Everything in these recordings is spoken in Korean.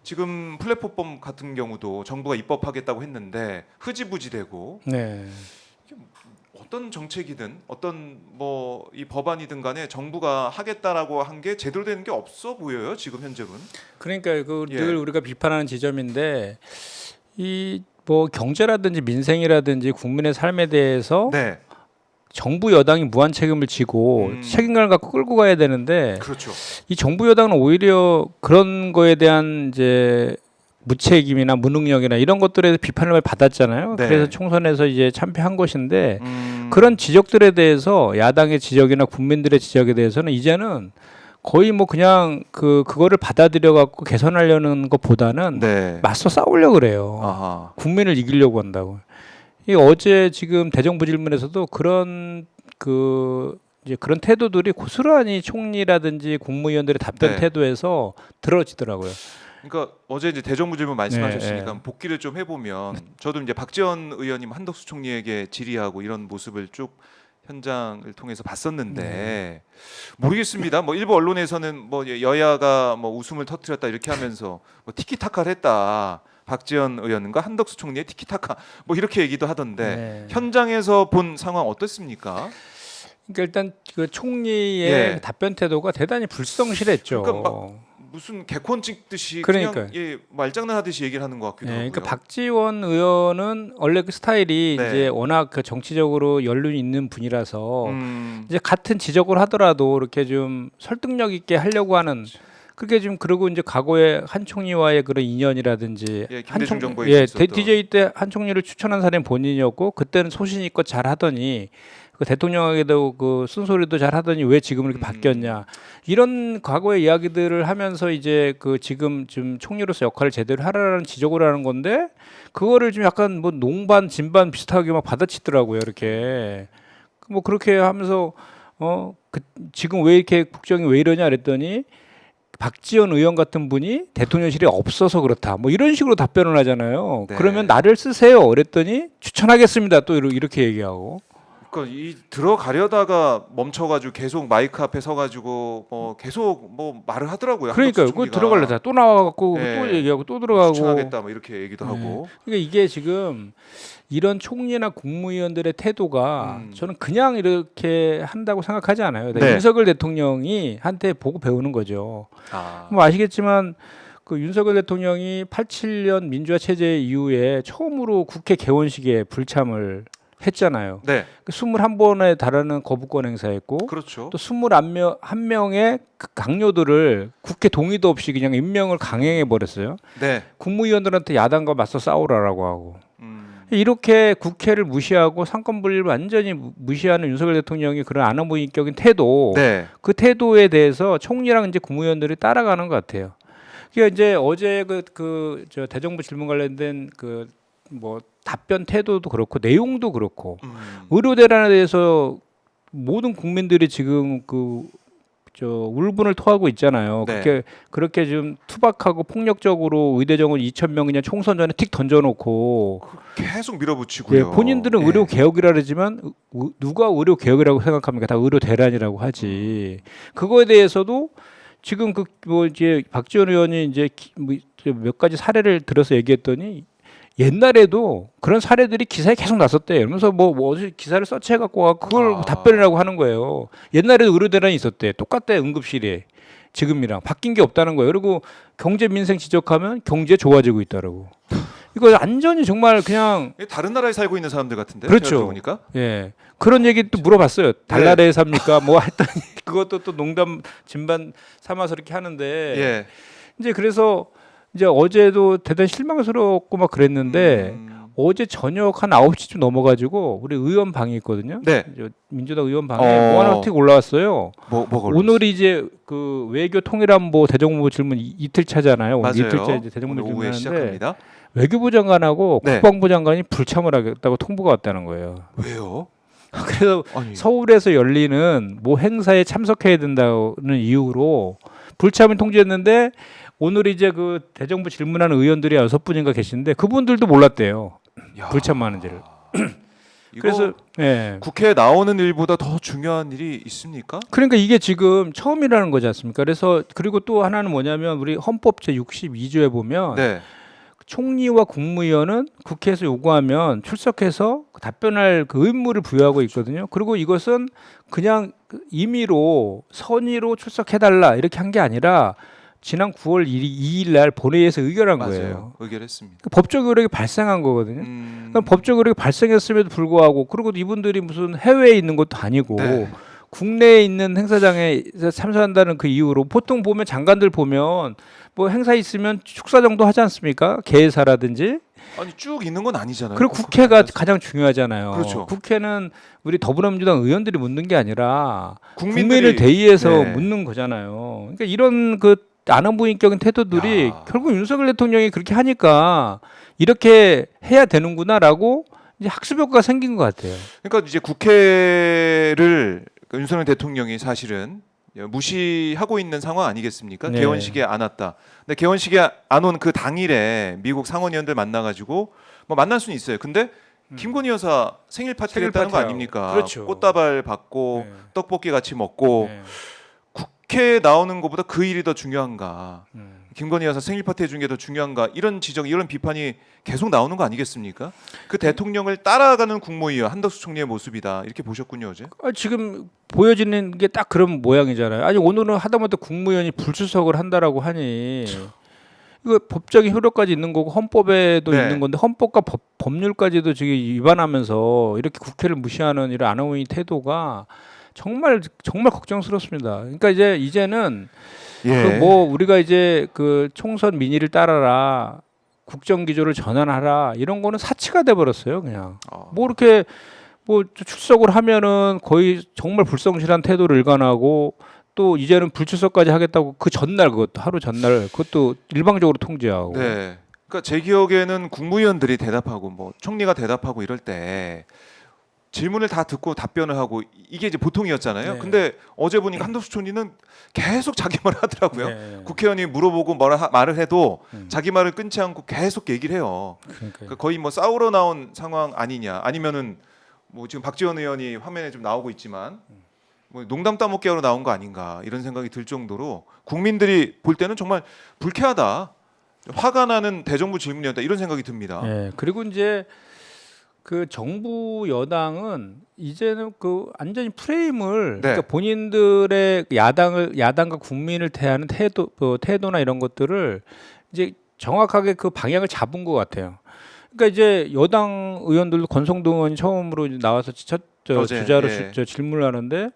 지금 플랫폼 같은 경우도 정부가 입법하겠다고 했는데 흐지부지되고 네. 어떤 정책이든 어떤 뭐 이 법안이든 간에 정부가 하겠다라고 한 게 제대로 되는 게 없어 보여요. 지금 현재로는. 그러니까 그 예. 늘 우리가 비판하는 지점인데 이 뭐 경제라든지 민생이라든지 국민의 삶에 대해서 네. 정부 여당이 무한 책임을 지고 책임감을 갖고 끌고 가야 되는데 그렇죠. 이 정부 여당은 오히려 그런 거에 대한 이제 무책임이나 무능력이나 이런 것들에 대해서 비판을 많이 받았잖아요. 네. 그래서 총선에서 이제 참패한 것인데 그런 지적들에 대해서 야당의 지적이나 국민들의 지적에 대해서는 이제는 거의 뭐 그냥 그거를 받아들여 갖고 개선하려는 것보다는 네. 맞서 싸우려고 그래요. 아하. 국민을 이기려고 한다고. 이 어제 지금 대정부 질문에서도 그런 이제 그런 태도들이 고스란히 총리라든지 국무위원들의 답변 네. 태도에서 들어지더라고요. 그러니까 어제 이제 대정부 질문 말씀하셨으니까 네. 복기를 좀 해보면 저도 이제 박지원 의원님 한덕수 총리에게 질의하고 이런 모습을 쭉 현장을 통해서 봤었는데 모르겠습니다. 뭐 일부 언론에서는 뭐 여야가 뭐 웃음을 터뜨렸다 이렇게 하면서 뭐 티키타카를 했다. 박지원 의원과 한덕수 총리의 티키타카 뭐 이렇게 얘기도 하던데 네. 현장에서 본 상황 어떻습니까? 그러니까 일단 그 총리의 예. 답변 태도가 대단히 불성실했죠. 그러니까 무슨 개콘 찍듯이 그러니까요. 그냥 말장난하듯이 얘기를 하는 것 같기도 네, 하고요. 그러니까 박지원 의원은 원래 그 스타일이 네. 이제 워낙 그 정치적으로 연륜이 있는 분이라서 음, 이제 같은 지적을 하더라도 이렇게 좀 설득력 있게 하려고 하는 그렇게 좀 그러고 이제 과거에 한 총리와의 그런 인연이라든지 예, 김대중 정부에 예, 있었던. DJ 때 한 총리를 추천한 사람이 본인이었고 그때는 소신있고 잘 하더니 그 대통령에게도 그 쓴소리도 잘 하더니 왜 지금 이렇게 바뀌었냐 이런 과거의 이야기들을 하면서 이제 그 지금 좀 총리로서 역할을 제대로 하라는 지적을 하는 건데 그거를 좀 약간 뭐 농반 진반 비슷하게 막 받아치더라고요 이렇게 뭐 그렇게 하면서 지금 왜 이렇게 국정이 왜 이러냐 그랬더니 박지원 의원 같은 분이 대통령실에 없어서 그렇다. 뭐 이런 식으로 답변을 하잖아요. 네. 그러면 나를 쓰세요. 그랬더니 추천하겠습니다. 또 이렇게 얘기하고. 그러니까 이 들어가려다가 멈춰가지고 계속 마이크 앞에 서가지고 뭐 계속 뭐 말을 하더라고요. 그러니까요. 한덕수 그 총리가. 들어갈래다 또 나와갖고 예. 또 얘기하고 또 들어가고. 추천하겠다 뭐 이렇게 얘기도 하고. 그러니까 이게 지금 이런 총리나 국무위원들의 태도가 저는 그냥 이렇게 한다고 생각하지 않아요. 네. 윤석열 대통령이 한테 보고 배우는 거죠. 아, 뭐 아시겠지만 그 윤석열 대통령이 87년 민주화 체제 이후에 처음으로 국회 개원식에 불참을 했잖아요. 네, 21번에 달하는 거부권 행사했고 그렇죠. 또 21명의 강요들을 국회 동의도 없이 그냥 임명을 강행해 버렸어요. 네, 국무위원들한테 야당과 맞서 싸우라라고 하고 음, 이렇게 국회를 무시하고 상권 분리를 완전히 무시하는 윤석열 대통령이 그런 안하무인격인 태도, 네, 그 태도에 대해서 총리랑 이제 국무위원들이 따라가는 것 같아요. 그러니까 이제 어제 저 대정부 질문 관련된 뭐 답변 태도도 그렇고 내용도 그렇고 의료 대란에 대해서 모든 국민들이 지금 울분을 토하고 있잖아요. 네. 그렇게 좀 투박하고 폭력적으로 의대정원 2,000명 그냥 총선 전에 틱 던져놓고 계속 밀어붙이고요. 예, 본인들은 예. 의료 개혁이라 그러지만 누가 의료 개혁이라고 생각합니까? 다 의료 대란이라고 하지. 그거에 대해서도 지금 이제 박지원 의원이 이제 몇 가지 사례를 들어서 얘기했더니 옛날에도 그런 사례들이 기사에 계속 났었대요. 그러면서 뭐 어디 기사를 서치해갖고 그걸 답변이라고 하는 거예요. 옛날에도 의료 대란이 있었대. 똑같대 응급실에 지금이랑 바뀐 게 없다는 거예요. 그리고 경제 민생 지적하면 경제 좋아지고 있다라고. 이거 완전히 정말 그냥 다른 나라에 살고 있는 사람들 같은데. 그렇죠. 보니까. 예 그런 얘기 또 물어봤어요. 달나라에 삽니까? 뭐 했더니 그것도 또 농담 진반 삼아서 이렇게 하는데 예. 이제 그래서 이제 어제도 대단히 실망스럽고 막 그랬는데 어제 저녁 한 9시쯤 넘어가지고 우리 의원 방이 있거든요. 네. 민주당 의원 방에 뭐 하나 어떻게 올라왔어요. 뭐가 오늘이 이제 그 외교 통일안보 대정부 질문 이틀 차잖아요. 오늘 맞아요. 이틀째 이제 대정부 오늘 오후에 질문하는데 시작합니다. 외교부 장관하고 네. 국방부 장관이 불참을 하겠다고 통보가 왔다는 거예요. 왜요? 그래서 아니. 서울에서 열리는 뭐 행사에 참석해야 된다는 이유로 불참을 통지했는데 오늘 이제 그 대정부 질문하는 의원들이 6분인가 계시는데 그분들도 몰랐대요. 야. 불참하는지를. 이거 그래서 예. 국회에 나오는 일보다 더 중요한 일이 있습니까? 그러니까 이게 지금 처음이라는 거지 않습니까? 그래서 그리고 또 하나는 뭐냐면 우리 헌법 제 62조에 보면 네. 총리와 국무위원은 국회에서 요구하면 출석해서 답변할 그 의무를 부여하고 있거든요. 그리고 이것은 그냥 임의로 선의로 출석해달라 이렇게 한 게 아니라 지난 9월 2일 날 본회의에서 의결한 거예요. 맞아요. 의결했습니다. 그 법적 의력이 발생한 거거든요. 그럼 법적 의력이 발생했음에도 불구하고 그리고 이분들이 무슨 해외에 있는 것도 아니고 네. 국내에 있는 행사장에 참석한다는 그 이유로 보통 보면 장관들 보면 뭐 행사 있으면 축사 정도 하지 않습니까? 개회사라든지. 아니 쭉 있는 건 아니잖아요. 그리고 꼭 국회가 그렇게 가장 중요하잖아요. 그렇죠. 국회는 우리 더불어민주당 의원들이 묻는 게 아니라 국민들이 국민을 대의해서 네. 묻는 거잖아요. 그러니까 이런 그 아나무인격인 태도들이 야. 결국 윤석열 대통령이 그렇게 하니까 이렇게 해야 되는구나라고 이제 학습 효과가 생긴 것 같아요. 그러니까 이제 국회를 윤석열 대통령이 사실은 무시하고 있는 상황 아니겠습니까? 네. 개원식에 안 왔다. 근데 개원식에 안 온 그 당일에 미국 상원의원들 만나가지고 뭐 만날 수는 있어요. 근데 김건희 여사 생일 파티 생일 했다는 거 파티하고. 아닙니까? 그렇죠. 꽃다발 받고 네. 떡볶이 같이 먹고 네. 국회에 나오는 것보다 그 일이 더 중요한가? 음. 김건희 여사 생일 파티 해준 게 더 중요한가? 이런 지적, 이런 비판이 계속 나오는 거 아니겠습니까? 그 대통령을 따라가는 국무위원 한덕수 총리의 모습이다. 이렇게 보셨군요, 어제. 지금 보여지는 게 딱 그런 모양이잖아요. 아니 오늘은 하다못해 국무위원이 불출석을 한다라고 하니 이거 법적인 효력까지 있는 거고 헌법에도 네. 있는 건데 헌법과 법률까지도 지금 위반하면서 이렇게 국회를 무시하는 이런 아나무인 태도가 정말 걱정스럽습니다. 그러니까 이제는 예. 그 뭐 우리가 이제 그 총선 민의를 따라라 국정 기조를 전환하라 이런 거는 사치가 돼 버렸어요. 그냥 뭐 이렇게 뭐 출석을 하면은 거의 정말 불성실한 태도를 일관하고 또 이제는 불출석까지 하겠다고 그 전날 그것도 하루 전날 그것도 일방적으로 통제하고. 네. 그러니까 제 기억에는 국무위원들이 대답하고 뭐 총리가 대답하고 이럴 때 질문을 다 듣고 답변을 하고 이게 이제 보통이었잖아요. 네. 근데 어제 보니까 한덕수 총리는 계속 자기 말을 하더라고요. 네. 국회의원이 물어보고 말을 해도 음. 자기 말을 끊지 않고 계속 얘기를 해요. 그러니까요. 그러니까 거의 뭐 싸우러 나온 상황 아니냐, 아니면은 뭐 지금 박지원 의원이 화면에 좀 나오고 있지만 뭐 농담 따먹기 하러 나온 거 아닌가 이런 생각이 들 정도로 국민들이 볼 때는 정말 불쾌하다, 화가 나는 대정부 질문이었다 이런 생각이 듭니다. 네. 그리고 이제 그 정부 여당은 이제는 그 완전히 프레임을 네. 그러니까 본인들의 야당과 국민을 대하는 태도나 이런 것들을 이제 정확하게 그 방향을 잡은 것 같아요. 그러니까 이제 여당 의원들도 권성동 의원이 처음으로 이제 나와서 어제, 주자로 예. 질문을 하는데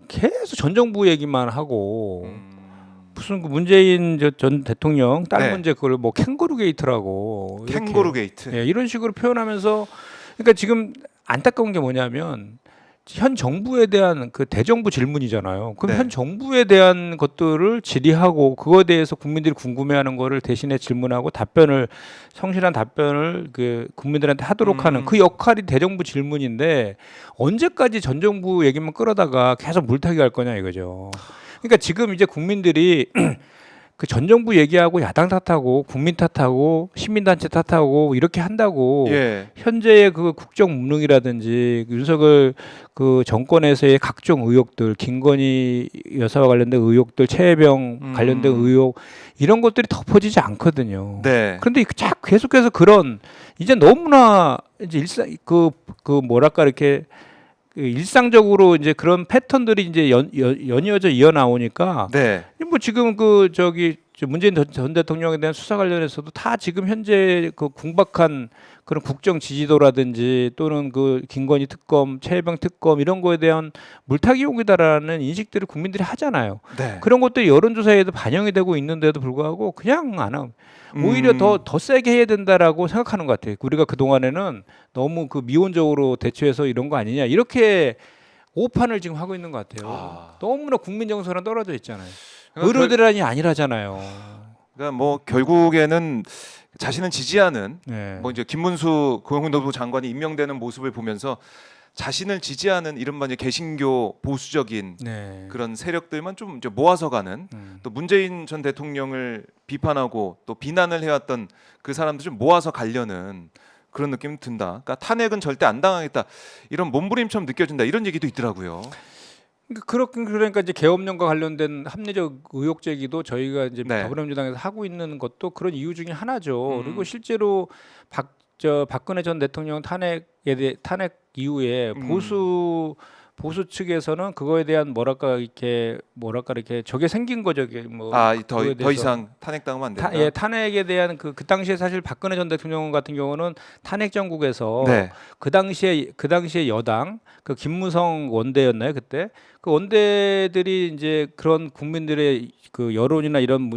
계속 전 정부 얘기만 하고 음. 무슨 그 문재인 전 대통령 딸 네. 문제 그걸 뭐 캥거루 게이트라고 이렇게. 캥거루 게이트. 예, 이런 식으로 표현하면서 그러니까 지금 안타까운 게 뭐냐면 현 정부에 대한 그 대정부 질문이잖아요. 그럼 네. 현 정부에 대한 것들을 질의하고 그거에 대해서 국민들이 궁금해하는 거를 대신에 질문하고 성실한 답변을 그 국민들한테 하도록 하는 그 역할이 대정부 질문인데 언제까지 전 정부 얘기만 끌어다가 계속 물타기 할 거냐 이거죠. 그러니까 지금 이제 국민들이 그 전 정부 얘기하고 야당 탓하고 국민 탓하고 시민단체 탓하고 이렇게 한다고 예. 현재의 그 국정 무능이라든지 윤석열 그 정권에서의 각종 의혹들, 김건희 여사와 관련된 의혹들, 최혜병 관련된 의혹 이런 것들이 덮어지지 않거든요. 네. 그런데 쫙 계속해서 그런 이제 너무나 이제 뭐랄까 이렇게 그 일상적으로 이제 그런 패턴들이 이제 연이어져 이어 나오니까 네. 뭐 지금 문재인 전 대통령에 대한 수사 관련해서도 다 지금 현재 그 궁박한 그런 국정 지지도라든지 또는 그 김건희 특검, 최혜병 특검 이런 거에 대한 물타기용이다라는 인식들을 국민들이 하잖아요. 네. 그런 것들이 여론조사에도 반영이 되고 있는데도 불구하고 그냥 안 하고 오히려 더 세게 해야 된다라고 생각하는 것 같아요. 우리가 그 동안에는 너무 그 미온적으로 대처해서 이런 거 아니냐 이렇게 오판을 지금 하고 있는 것 같아요. 너무나 국민 정서랑 떨어져 있잖아요. 의료대란이 아니라잖아요. 그러니까 뭐 결국에는 자신은 지지하는 네. 뭐 이제 김문수 고용노동부 장관이 임명되는 모습을 보면서 자신을 지지하는 이른바 이제 개신교 보수적인 네. 그런 세력들만 좀 이제 모아서 가는 또 문재인 전 대통령을 비판하고 또 비난을 해왔던 그 사람들 좀 모아서 가려는 그런 느낌 든다. 그러니까 탄핵은 절대 안 당하겠다. 이런 몸부림처럼 느껴진다. 이런 얘기도 있더라고요. 그러니까 이제 계엄령과 관련된 합리적 의혹 제기도 저희가 이제 네. 더불어민주당에서 하고 있는 것도 그런 이유 중에 하나죠. 그리고 음. 실제로 박근혜 전 대통령 탄핵 이후에 음. 보수 측에서는 그거에 대한 뭐랄까 이렇게 적이 생긴 거죠. 그거에 더 대해서. 이상 탄핵당하면 안 된다. 탄핵에 대한 그 당시에 사실 박근혜 전 대통령 같은 경우는 탄핵 정국에서 네. 그 당시에 여당 그 김무성 원대였나요 그때 그 원대들이 이제 그런 국민들의 그 여론이나 이런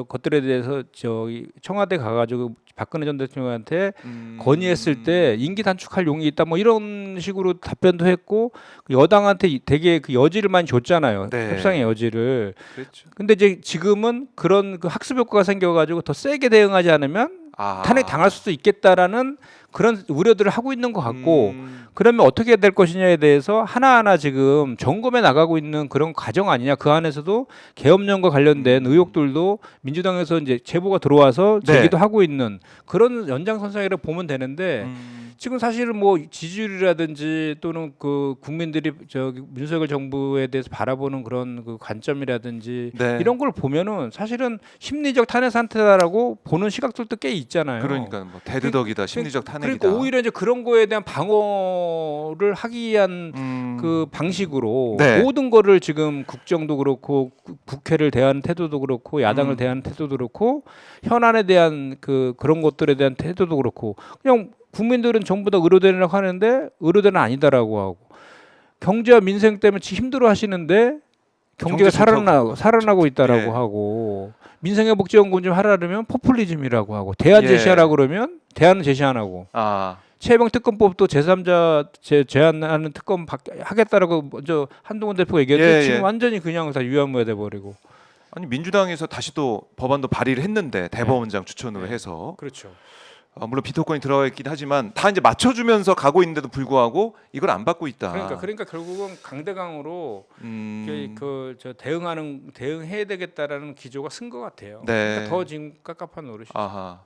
것들에 대해서 저기 청와대 가가지고 박근혜 전 대통령한테 건의했을 때 임기 단축할 용이 있다 뭐 이런 식으로 답변도 했고 여당한테 되게 그 여지를 많이 줬잖아요. 네. 협상의 여지를. 그렇죠. 근데 이제 지금은 그런 그 학습 효과가 생겨가지고 더 세게 대응하지 않으면 탄핵 당할 수도 있겠다라는 그런 우려들을 하고 있는 것 같고 그러면 어떻게 해야 될 것이냐에 대해서 하나하나 지금 점검해 나가고 있는 그런 과정 아니냐. 그 안에서도 계엄령과 관련된 의혹들도 민주당에서 이제 제보가 들어와서 네. 제기도 하고 있는 그런 연장선상이라고 보면 되는데 지금 사실은 뭐 지지율이라든지 또는 그 국민들이 저기 윤석열 정부에 대해서 바라보는 그런 그 관점이라든지 네. 이런 걸 보면은 사실은 심리적 탄핵 상태다라고 보는 시각들도 꽤 있잖아요. 그러니까 뭐 대두덕이다. 심리적 탄핵이다. 그러니까 오히려 이제 그런 거에 대한 방어를 하기 위한 그 방식으로 네. 모든 거를 지금 국정도 그렇고 국회를 대하는 태도도 그렇고 야당을 대하는 태도도 그렇고 현안에 대한 그런 것들에 대한 태도도 그렇고 그냥 국민들은 전부 다 의료대라고 하는데 의료대는 아니다라고 하고 경제와 민생 때문에 힘들어 하시는데 경제가 살아나고 있다라고 예. 하고 민생회복지원금 좀 하라면 포퓰리즘이라고 하고 대안 예. 제시하라고 그러면 대안은 제시 안 하고 최혜병 특검법도 제3자 제안하는 특검 하겠다라고 먼저 한동훈 대표가 얘기했는데 지금 완전히 그냥 다 유야무야 돼버리고. 아니 민주당에서 다시 또 법안도 발의를 했는데 대법원장 추천으로 해서 그렇죠. 물론 비토권이 들어가 있긴 하지만 다 이제 맞춰주면서 가고 있는데도 불구하고 이걸 안 받고 있다. 그러니까 결국은 강대강으로 저 대응해야 되겠다라는 기조가 쓴 것 같아요. 네. 그러니까 더 지금 깝깝한 노릇이죠. 아하.